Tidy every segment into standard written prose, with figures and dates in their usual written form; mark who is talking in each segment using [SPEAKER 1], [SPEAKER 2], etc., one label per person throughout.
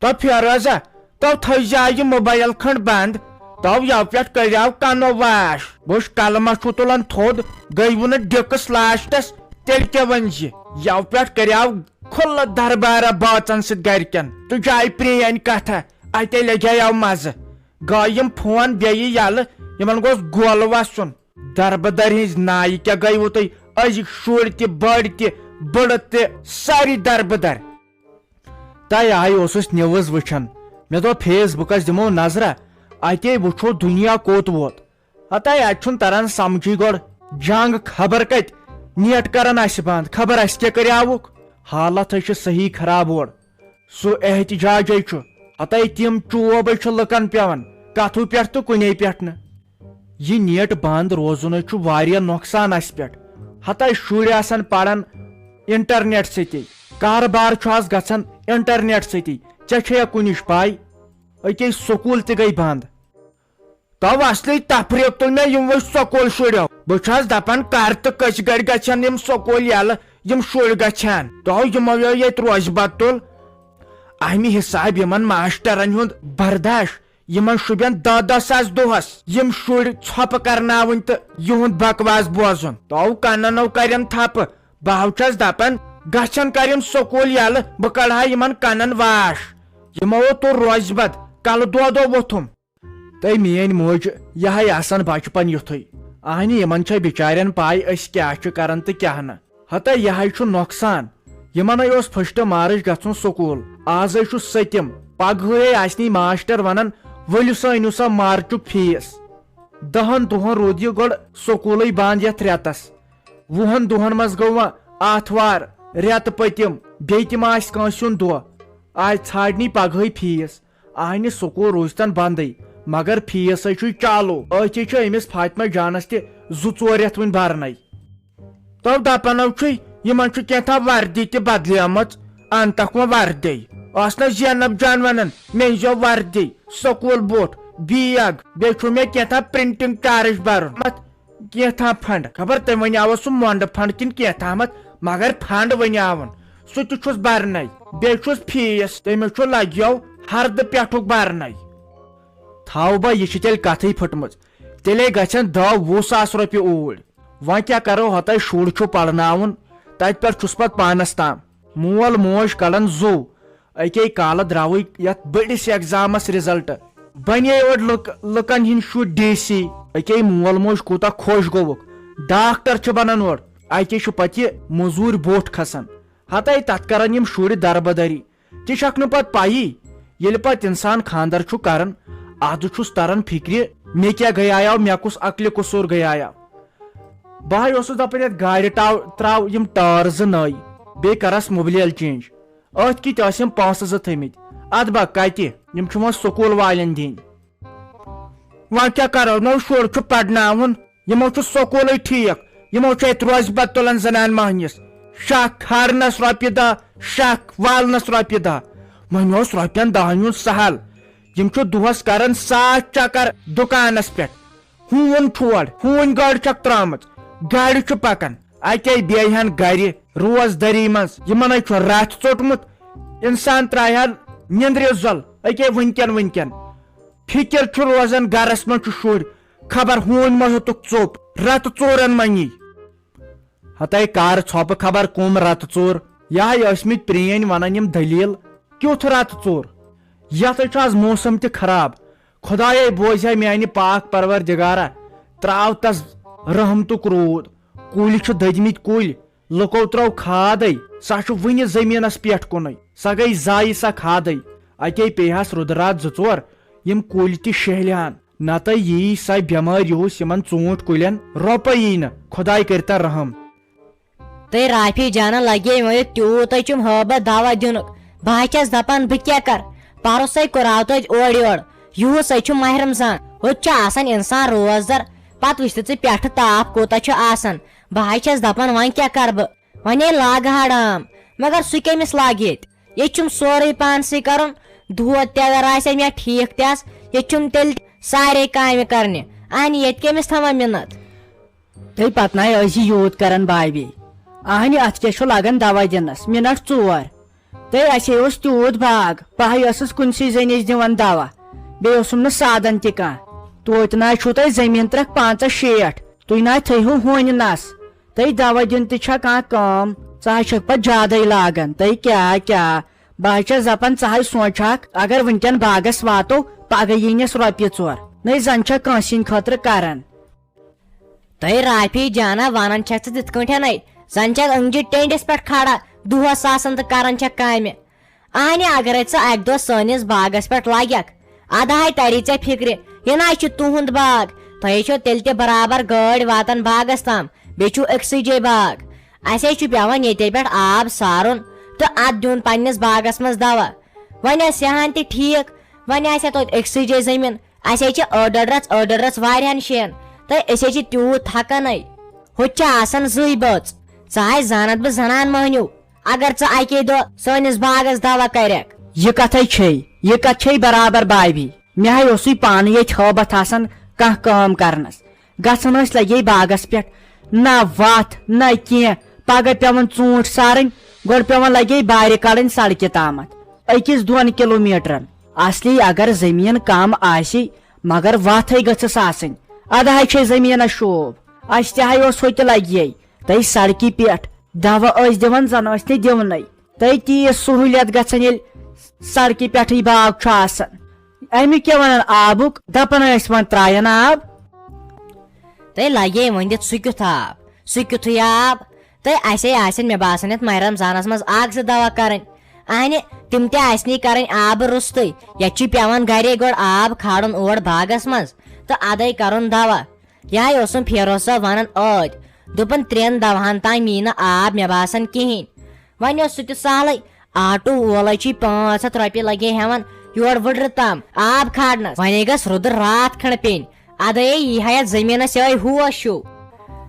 [SPEAKER 1] تو فیروزا تو تھزا یہ موبائل کھنڈ بند تو یو پہ کریو کنو واش بہت کلمہ چھ تلان تھود گئی ون ڈکس لاسٹس تیل کیا ونز یو پہ کریو کھل دربارہ باچن ست گرکن تو جائے پرین کتھا اتے لگیو مزہ گیم فون بیٚیہِ یلہٕ یمن گوٚژھ گول وسُن دربدر ہنز نایہِ کیا گٔیوٕ تُہۍ أزِکۍ شُرۍ تہِ بٔڑۍ تہِ بٕڑٕ تہِ سٲری دربدر تۄہہِ آیہِ اوسُس نِوٕز وٕچھان مےٚ دوٚپ فیس بُکس دِمو نظرا اتے وٕچھو دُنیا کوٚت ووت ہتاے اتہِ چھُنہٕ تران سمجھی گۄڈٕ جنگ خبر کتہِ نیٹ کران اسہِ بند خبر اسہِ کیٛاہ کریاوُکھ حالت چھِ صحیح خراب اور سُہ احتجاجے چھُ ہتاے تِم چوبے چھِ لُکن پیوان کتھو پٮ۪ٹھ تہٕ کُنے پٮ۪ٹھ نہٕ یہ نیٹ بند روزُن چھُ واریاہ نۄقصان اسہِ پٮ۪ٹھ ہتاے شُرۍ آسان پران انٹرنیٹ سۭتی کاربار چھُ آز گژھان انٹرنیٹ سۭتی ژےٚ چھےٚ کُنِچ پاے أکے سکوٗل تہِ گٔے بند تو اصلی تفریٖق تُل مےٚ یِموٕے سکوٗل شُرٮ۪و بہٕ چھُس دپان کر تہٕ کٔژِ گرِ گژھن یِم سکوٗل یلہٕ یِم شُرۍ گژھن تو یِمو ییٚتہِ روزِ بتُل امہِ حساب یِمن ماشٹرن ہُنٛد برداش یمن شُبین 10 ساس دۄہس یِم شُرۍ ژھۄپہٕ کرناوٕنۍ تہٕ یِہُنٛد بکواس بوزُن تو کننو کرن تھپہٕ بہٕ چھس دپان گژھن کریم سکوٗل یلہٕ بہٕ کڑہا یمن کنن واش یمو تُل روزِ بد کلہٕ دودو ووٚتھُم تہٕ میٲنۍ موج یہے آسان بچپن یُتھُے اہنہِ یمن چھےٚ بچارین پاے أسۍ کیاہ چھِ کران تہٕ کیاہ نہٕ ہتاے یہے چھُ نۄقصان یمنے اوس 1 مارچ گژھُن سکوٗل آزے چھُ 7 پگہٕے آسنی ماشٹر ونان ؤلِو سا أنِو سا مارچُک فیس 10 دۄہن روٗد یہِ گۄڈٕ سکوٗلٕے بنٛد یتھ رٮ۪تس 20 دۄہن منٛز گوٚو وۄنۍ آتھوار رٮ۪تہٕ پٔتِم بیٚیہِ تہِ ما آسہِ کٲنٛسہِ ہُنٛد دۄہ آز ژھانڈنی پگہٕے فیس آہنہِ سکوٗل روٗزتن بندٕے مگر فیس چھُ چالو أتھی چھُ أمِس فاطمہ جانس تہِ 2-4 رٮ۪تھ وُنہِ برنے تو دپانو چھُے یِمن چھُ کینٛژھا وردی تہِ بدلیمٕژ انتکھ وۄنۍ وردی ٲس نہ زینب جان ونان مےٚ أنزیو وردی سکوٗل بوٗٹھ بیگ بیٚیہِ چھُ مےٚ کینٛژھا پرنٹنگ چارج برُن کینٛژھا فنڈ خبر تٔمۍ ونیاوٕ سُہ مۄنڈٕ فنڈ کِنہٕ کینٛژھامتھ مگر فنڈ ونیاون سُہ تہِ چھُس برنے بیٚیہِ چھُس فیس تٔمِس چھُ لگیو ہردٕ پٮ۪ٹھُک برنے تھاو با یہِ چھِ تیٚلہِ کتھٕے پھٕٹمٕژ تیٚلے گژھن 10-20 ساس رۄپیہِ اوٗرۍ وۄنۍ کیٛاہ کرو ہتاے شُر چھُ پرناوُن تتہِ پٮ۪ٹھ چھُس پتہٕ پانس تام مول موج کڑان زو اکے کالہٕ درٛاوٕے یتھ بٔڑِس ایگزامس رِزلٹ بنے أڑۍ لُکن ہٕنٛدۍ شُرۍ DC اکے مول موج کوٗتاہ خۄش گوٚوُکھ ڈاکٹر چھِ بنان اورٕ اکے چھُ پتہٕ یہِ موٚزوٗرۍ بوٚٹھ کھسان ہتاے تتھ کران یِم شُرۍ دربدری تہِ چھکھ نہٕ پتہٕ پیی ییٚلہِ پتہٕ انسان خاندر چھُ کران ادٕ چھُس تران فکرِ مےٚ کیٛاہ گٔیاو مےٚ کُس عقلہِ قصوٗر گٔیاو بہٕ اوسُس دپان یتھ گاڑِ تراو یِم ٹٲر 2 نٔے بیٚیہِ کرس مُبلیل چینج أتھۍ کِتۍ ٲسۍ یِم پونٛسہٕ 2 تھٲمٕتۍ ادٕ با کتہِ یِم چھِ وۄنۍ سکوٗل والٮ۪ن دِنۍ وۄنۍ کیٛاہ کرو نو شُر چھُ پرناوُن یِمو چھُ سکوٗلٕے ٹھیٖک یِمو چھُ اتہِ روزِ بتہٕ تُلان زنان مہنِس شکھ ہرنس رۄپیہِ 10 شکھ والنس رۄپیہِ 10 وۄنۍ اوس رۄپین 10 ہُنٛد سہل یِم چھُ دۄہس کران 100 چکر دُکانس پٮ۪ٹھ ہوٗن چھور ہوٗنۍ گاڑِ چھکھ ترٲمٕژ گاڑِ چھُ پکان اتے بیٚیہِ ہن گرِ روزدٔری منٛز یِمنے چھُ راتھ ژوٚٹمُت انسان ترایہِ نِندرِ زۄل اکے ؤنکیٚن فکر چھُ روزان گرس منٛز چھُ شُرۍ خبر ہوٗنۍ ما ہیوٚتُکھ ژوٚپ رتہٕ ژورن منی ہتاے کر ژھۄپہٕ خبر کُم رتہٕ ژور یہے ٲسمٕتۍ پرٛٲنۍ ونان یِم دٔلیٖل کیُتھ رتہٕ ژور یتھ چھُ آز موسم تہِ خراب خۄداے بوزِ میانہِ پاک پروردگارا تراو تس رحمتُک روٗد کُلۍ چھِ دٔدمٕتۍ کُلۍ لُکو ترٲو کھادے سۄ چھُ وُنہِ زٔمیٖنس پٮ۪ٹھ کُنٕے سۄ گٔیے زایہِ سۄ کھادے اتے پیہس رُدرات 2-4 یِم کُلۍ تہِ شیہلان نتہٕ یی سۄ بٮ۪مٲرۍ یِہُس یِمن ژوٗنٛٹھۍ کُلٮ۪ن رۄپے یی نہٕ خۄداے کٔرتن رحم
[SPEAKER 2] تہٕ رافی جانن لگے وۄنۍ تیوٗتاے چھُم ہٲبت دوا دِنُک بہٕ چھس دپان بہٕ کیٛاہ کر پرُسے کوٚراو توتہِ اورٕ یورٕ یِہُسے چھُ ماہ رمضان ہوٚتہِ چھُ آسان انسان روزدر پتہٕ وٕچھتہٕ ژٕ پٮ۪ٹھٕ تاپھ کوٗتاہ چھُ آسان بہٕ چھس دپان وۄنۍ کیٛاہ کرٕ بہٕ وۄنۍ لاگہٕ ہا ڈام مگر سُہ کٔمِس لاگہِ ییٚتہِ چھُم سورُے پانسٕے کرُن دود تہِ اگر آسہِ مےٚ ٹھیٖک تہِ آسہِ ییٚتہِ چھُم تیٚلہِ سارے کامہِ کرنہِ اہنہِ ییٚتہِ کٔمِس تھاوان مِنت
[SPEAKER 3] تُہۍ پتنٲے ٲسۍ یوٗت کران بھاے بیٚیہِ اہنہِ اتھ کیٛاہ چھُ لگان دوا دِنس مِنٹ 4 اَسے اوس تیوٗت باغ بہٕے ٲسٕس کُنسٕے زٔنِس دِوان دوا بیٚیہِ اوسُم نہٕ سادن تہِ کانٛہہ توتہِ نہٕ چھُو تۄہہِ زٔمیٖن 365 تُہۍ نہٕ تھٲیہِو ہونہِ نس تۄہہِ دوا دیُن تہِ چھا کانٛہہ کٲم ژٕ حظ چھکھ پتہٕ زیادَے لاگان تۄہہِ کیٛاہ بہٕ حظ چھس دپان ژٕ حظ سونٛچہکھ اگر وٕنکٮ۪ن باغس واتو پگہہ ییٖنس رۄپیہِ 4 نٔے زن چھا کٲنٛسہِ ہٕنٛدِ خٲطرٕ کران
[SPEAKER 2] تۄہہِ رافی جانا ونان چھکھ ژٕ تِتھ کٲٹھۍ زن چھکھ أنٛگجہِ ٹینٛڈِس پٮ۪ٹھ کھڑا دۄہس آسان تہٕ کران چھکھ کامہِ اہنہِ اگرے ژٕ اکہِ دۄہ سٲنِس باغس پٮ۪ٹھ لگکھ ادٕ تری ژےٚ فکرِ یہِ نہ چھُ تُہُنٛد باغ تۄہے چھو تیٚلہِ تہِ برابر گٲڑۍ واتان باغس تام بیٚیہِ چھُ أکسٕے جایہِ باغ اسے چھُ پیوان ییٚتے پٮ۪ٹھ آب سارُن تہٕ اتھ دیُن پننِس باغس منٛز دوا وۄنۍ آسہِ ہان تہِ ٹھیٖک وۄنۍ آسہِ توتہِ أکسٕے جایہِ زٔمیٖن اسے چھِ أڑ رژھ واریاہن جاین تہٕ أسے چھِ تیوٗت تھکانٕے ہُتہِ چھِ آسان 2 بٲژ ژٕ حظ زانتھ بہٕ زنان مٔہنیوٗ اگر ژٕ اکی دۄہ سٲنِس باغس دوا کرکھ
[SPEAKER 3] یہِ کتھے چھے یہِ کتھ چھے برابر بابی مےٚ ہاے اوسُے پانہٕ ییٚتہِ ہٲبتھ آسان کانٛہہ کٲم کرنس گژھان ٲسۍ لگے باغس پٮ۪ٹھ نہ وتھ نہ کینٛہہ پگہہ پیوان ژوٗنٛٹھۍ سارٕنۍ گۄڈٕ پیوان لگے بارِ کڑٕنۍ سڑکہِ تامتھ 1-2 کِلومیٖٹرن اصلی اگر زٔمیٖن کم آسہِ مگر وتھے گٔژھٕس آسٕنۍ ادٕ حظ چھے زٔمیٖنس شوب اسہِ تہِ ہاے اوس ہوٚتہِ لگے تۄہہِ سڑکہِ پٮ۪ٹھ دوا ٲسۍ دِوان زن ٲسۍ نہٕ دِونٕے تۄہہِ تیٖژ سہوٗلیت گژھان ییٚلہِ سڑکہِ پٮ۪ٹھٕے باغ چھُ آسان امیُک کیٛاہ ونان آبُک دپان ٲسۍ وۄنۍ ترٛاین آب
[SPEAKER 2] تۄہہِ لگے وۄنۍ دِتھ سُہ کیُتھ آب سُہ کیُتھُے آب تۄہہِ اسے آسن مےٚ باسان یتھ ماہِ رمضانس منٛز 1-2 دوا کرٕنۍ اہنہِ تِم تہِ آسنٕے کرٕنۍ آبہٕ روٚستٕے یتھ چھُ پیوان گرے گۄڈٕ آب کھالُن اور باغس منٛز تہٕ ادے کرُن دوا یہے اوسُم فیروز صٲب ونان دوٚپُن 3 دواہن تام یی نہٕ آب مےٚ باسان کِہینۍ وۄنۍ اوس سُہ تہِ سہلٕے آٹوٗ وولے چھُے 500 رۄپیہِ لگے ہٮ۪وان یور وٕڈرٕ تام آب کھالنس وۄنۍ گژھ رُدٕ راتھ کھنڈ پیٚنۍ ادے یی ہا یتھ زٔمیٖنس یِہوے ہوش ہیوٗ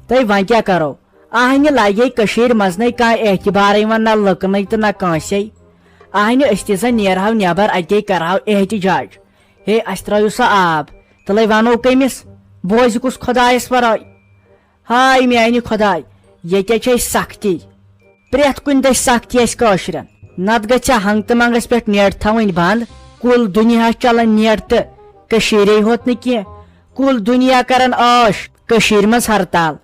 [SPEAKER 3] تۄہہِ وۄنۍ کیٛاہ کرو اہنہِ لگے کٔشیٖرِ منٛز نَے کانٛہہ اعتبارٕے وۄنۍ نہ لُکنٕے تہٕ نہ کٲنٛسے اہنہِ أسۍ تہِ زن نیرہو نٮ۪بر اتے کرہو احتجاج ہے اسہِ ترٲیِو سا آب تیٚلے ونو کٔمِس بوزِ کُس خۄدایس ورٲے ہاے میانہِ خۄداے ییٚتہِ چھے سختی پرٛٮ۪تھ کُنہِ دٔسۍ سختی اسہِ کٲشرٮ۪ن نتہٕ گژھِ ہنگتہٕ منگس پٮ۪ٹھ نیٹ تھاوٕنۍ بنٛد کُل دُنیاہس چلان نیٹ تہٕ کٔشیٖرے ہوت نہٕ کینٛہہ کُل دُنیا کران عٲش کٔشیٖرِ منٛز ہرتال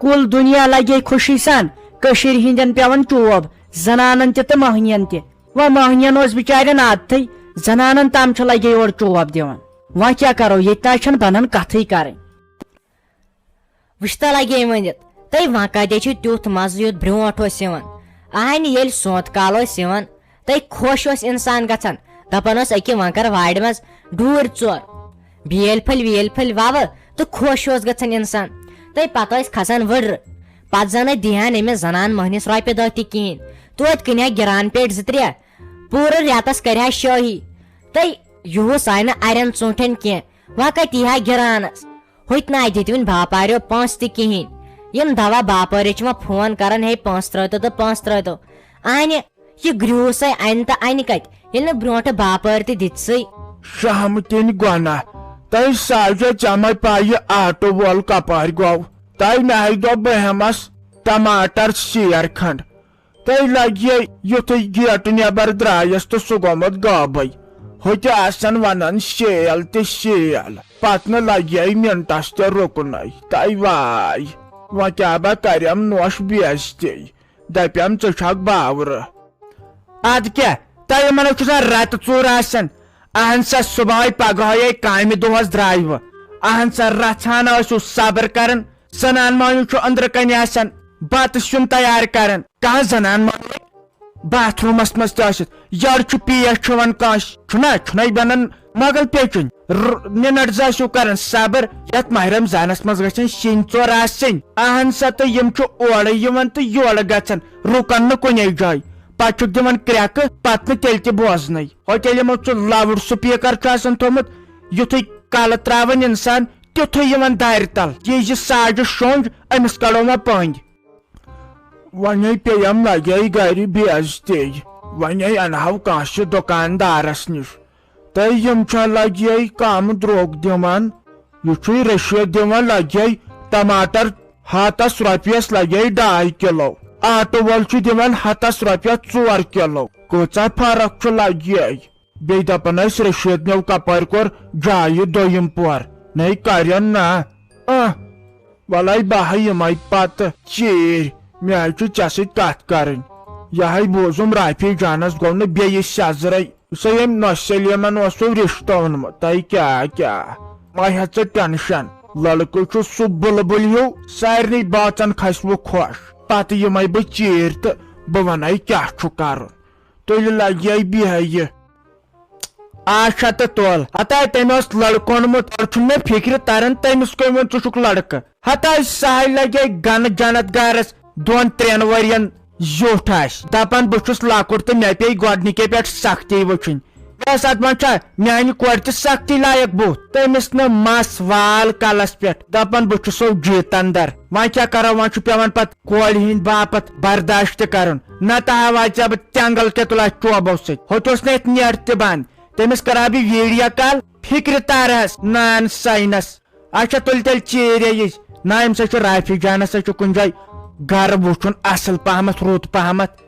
[SPEAKER 3] کُل دُنیا لگے خوشی سان کٔشیٖرِ ہِنٛدٮ۪ن پیوان چوب زنانن تہِ تہٕ مٔہنین تہِ وۄنۍ مٔہنین اوس بِچارٮ۪ن عادتھٕے زنانن تام چھُ لگے اورٕ چوب دِوان وۄنۍ کیٛاہ کرو ییٚتہِ نہ چھنہٕ بنان کتھٕے کرٕنۍ
[SPEAKER 2] وٕچھتا لگے ؤنِتھ تۄہہِ وۄنۍ کتے چھُ تیُتھ مزٕ یُتھ برونٛٹھ اوس یِوان اہنہِ ییٚلہِ سونٛتھ کال اوس یِوان تۄہہِ خۄش اوس انسان گژھان دپان اوس أکہِ وۄنۍ کر وارِ منٛز ڈوٗرۍ 4 بیلۍ پھٔلۍ ووٕ تہٕ خۄش اوس گژھان انسان تۄہہِ پتہٕ ٲسۍ کھسان وٕڈرٕ پتہٕ زن دِہان أمِس زنان مٔہنِس رۄپیہِ 10 تہِ کِہینۍ توتہِ کٕنہِ ہا گِران پیٹہِ 2-3 پوٗرٕ رٮ۪تس کرِ ہا شٲہی تۄہہِ یِہُس آیہِ نہٕ اَرٮ۪ن ژوٗنٛٹھٮ۪ن کینٛہہ وۄنۍ کتہِ یی ہا گِرانس ہُتہِ نہٕ دِتۍ وۄنۍ باپاریو پونٛسہٕ تہِ کِہینۍ یِم دوا باپٲرۍ چھِ وۄنۍ فون کران ہے 5 ترٲوتو تہٕ 5 ترٲوتو اہنہِ یہِ گریوٗسے انہِ تہٕ انہِ کتہِ ییٚلہِ نہٕ برونٛٹھٕ باپٲرۍ تہِ دِژٕے
[SPEAKER 1] شہمتٕنۍ گۄناہ تۄہہِ ساجو ژےٚ پایہِ آٹوٗ وول کپٲرۍ گوٚو تۄہہِ مےٚ ہاے دوٚپ بہٕ ہٮ۪مس ٹماٹر 100 کھنڈ تۄہہِ لگے یُتھُے گیٹہٕ نٮ۪بر درٛایس تہٕ سُہ گوٚمُت غٲبٕے ہوٚتہِ آسان ونان شیل تہِ شیل پتہٕ نہٕ لگے منٹس تہِ رُکنٕے تۄہہِ واے وۄنۍ کیٛاہ بہٕ کریم نوش بےٚعزتی دپیم ژٕ چھکھ باورٕ ادٕ کیٛاہ تۄہہِ یِمن چھُ آسان رتہٕ ژوٗر آسان اہن سا صبحٲے پگہٲے کامہِ دۄہس درٛایوٕ اہن سا رژھان ٲسِو صبر کران زنان مۄہنیوٗ چھُ أنٛدرٕ کنہِ آسان بتہٕ سیُن تیار کران کانٛہہ زنان مۄہنیوٗ باتھ روٗمس منٛز تہِ ٲسِتھ یڑٕ چھُ پیش چھُوان کٲنٛسہِ چھُنہ بنان مۄغل پیچُن مِنٹ زٕ ٲسِو کران صبر یتھ ماہِ رمضانس منٛز گژھن شیٚنۍ 4 آسٕنۍ اہن سا تہٕ یِم چھُ اورٕ یِوان تہٕ یورٕ گژھان رُکان نہٕ کُنی جایہِ پتہٕ چھُکھ دِوان کرٛٮ۪کہٕ پتہٕ نہٕ تیٚلہِ تہِ بوزنٕے ہوٚتہِ ییٚلہِ یِمو سُہ لاوُڈ سپیٖکر چھُ آسان تھوٚومُت یُتھُے کلہٕ تراوان انسان تیُتھُے یِوان دارِ تل یہِ ساجہِ شونٛج أمِس کڑو وۄنۍ پٔنٛدۍ وۄنۍ پیٚیم لگے گرِ بےٚعزتی وۄنۍ انہو کٲنٛسہِ دُکاندارس نِش تۄہہِ یِم چھا لگے کم درٛوگ دِوان یہِ چھُے رٔشیٖد دِوان لگے ٹماٹر 100 رۄپیس لگے 2.5 کِلو آٹوٗ وول چھُ دِوان 100 رۄپیس 4 کِلو کۭژاہ فرق چھُ لگے بیٚیہِ دپان ٲسۍ رشیٖد نیو کپٲرۍ کوٚر جایہِ دوٚیِم پور نے کرن نا وَلے بہٕ ہا یِمے پتہٕ ژیٖرۍ مےٚ حظ چھُ ژےٚ سۭتۍ کتھ کرٕنۍ یہے بوٗزُم رافی جانس گوٚو نہٕ بیٚیہِ سیزرے سُہ ییٚمۍ نۄش سلیمن اوسوٕ رشتہٕ اوٚنمُت تۄہہِ کیٛاہ مہ ہےٚ ژٕ ٹینشن لڑکہٕ چھُ سُہ بُلبُل ہیوٗ سارنٕے بٲژن کھسوٕ خۄش پتہٕ یِمے بہٕ ژیٖرۍ تہٕ بہٕ ونَے کیٛاہ چھُ کرُن تیٚلہِ لگے بیٚیہِ آچھا تہٕ تُل ہتا تٔمۍ اوس لڑکہٕ اوٚنمُت چھُنہٕ مےٚ فِکرِ تران تٔمِس کٔمۍ ژٕ چھُکھ لڑکہٕ ہتا سہل لگے گنہٕ جنت گارس 2-3 ؤرین زیوٗٹھ آسہِ دپان بہٕ چھُس لۄکُٹ تہٕ مےٚ پیٚیہِ گۄڈنِکے پٮ۪ٹھ سختی وٕچھِنۍ بس اتھ منٛز چھا میانہِ کورِ تہِ سختی لایق بُتھ تٔمِس نہٕ مس وال کلس پٮ۪ٹھ دپان بہٕ چھُسو جیٖت اندر وۄنۍ کیٛاہ کرو وۄنۍ چھُ پیوان پتہٕ کورِ ہٕنٛدۍ باپتھ برداشت تہِ کرُن نتہٕ ہاوے ژےٚ بہٕ تینگل کہِ تُلہٕ چوبو سۭتۍ ہوٚتہِ اوس نہٕ اتھ نیٹ تہِ بنٛد تٔمِس کرہا بہٕ ویٖڈیو کال فِکرِ تارہس نان ساینس اچھا تُلہِ تیٚلہِ ژیٖرے یِژ نہ أمِس چھُ رافی جانس چھُ کُنہِ جایہِ گرٕ وٕچھُن اصل پہمتھ رُت پہمتھ